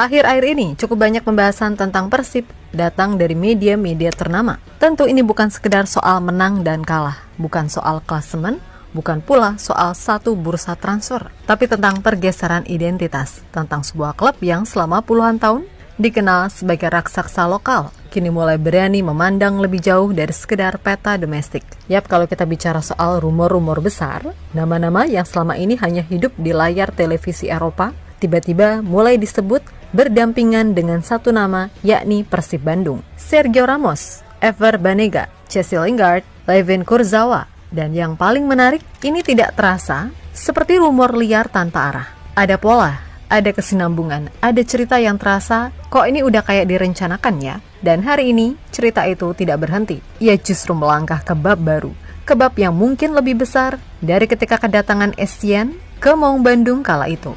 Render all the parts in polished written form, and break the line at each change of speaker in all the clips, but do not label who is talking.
Akhir-akhir ini cukup banyak pembahasan tentang Persib datang dari media-media ternama. Tentu ini bukan sekedar soal menang dan kalah, bukan soal klasemen, bukan pula soal satu bursa transfer, tapi tentang pergeseran identitas, tentang sebuah klub yang selama puluhan tahun dikenal sebagai raksasa lokal, kini mulai berani memandang lebih jauh dari sekedar peta domestik. Yap, kalau kita bicara soal rumor-rumor besar, nama-nama yang selama ini hanya hidup di layar televisi Eropa, tiba-tiba mulai disebut berdampingan dengan satu nama, yakni Persib Bandung. Sergio Ramos, Ever Banega, Jesse Lingard, Layvin Kurzawa, dan yang paling menarik, ini tidak terasa seperti rumor liar tanpa arah. Ada pola, ada kesinambungan, ada cerita yang terasa, kok ini udah kayak direncanakan ya? Dan hari ini, cerita itu tidak berhenti. Ia justru melangkah ke bab baru. Ke bab yang mungkin lebih besar dari ketika kedatangan Essien ke Maung Bandung kala itu.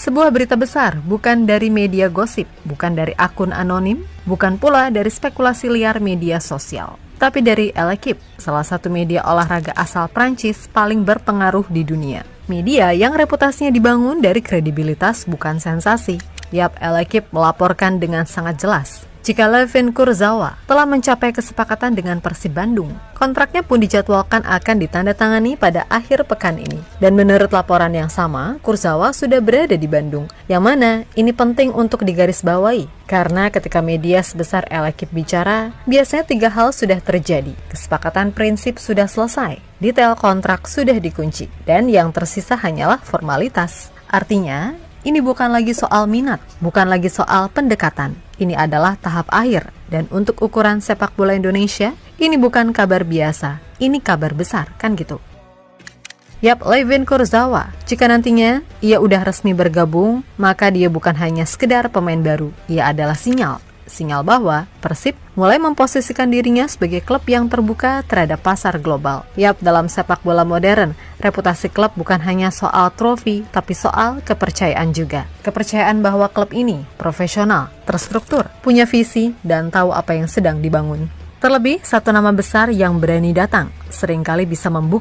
Sebuah berita besar, bukan dari media gosip, bukan dari akun anonim, bukan pula dari spekulasi liar media sosial, tapi dari L'Équipe, salah satu media olahraga asal Prancis paling berpengaruh di dunia. Media yang reputasinya dibangun dari kredibilitas, bukan sensasi. Yap, L'Équipe melaporkan dengan sangat jelas jika Layvin Kurzawa telah mencapai kesepakatan dengan Persib Bandung. Kontraknya pun dijadwalkan akan ditandatangani pada akhir pekan ini. Dan menurut laporan yang sama, Kurzawa sudah berada di Bandung. Yang mana ini penting untuk digarisbawahi, karena ketika media sebesar L'Équipe bicara, biasanya 3 hal sudah terjadi. Kesepakatan prinsip sudah selesai, detail kontrak sudah dikunci, dan yang tersisa hanyalah formalitas. Artinya, ini bukan lagi soal minat, bukan lagi soal pendekatan. Ini adalah tahap akhir. Dan untuk ukuran sepak bola Indonesia, ini bukan kabar biasa. Ini kabar besar, kan gitu. Yap, Layvin Kurzawa, jika nantinya ia udah resmi bergabung, maka dia bukan hanya sekedar pemain baru. Ia adalah sinyal bahwa Persib mulai memposisikan dirinya sebagai klub yang terbuka terhadap pasar global. Yap, dalam sepak bola modern, reputasi klub bukan hanya soal trofi, tapi soal kepercayaan juga. Kepercayaan bahwa klub ini profesional, terstruktur, punya visi, dan tahu apa yang sedang dibangun. Terlebih, satu nama besar yang berani datang, seringkali bisa membuka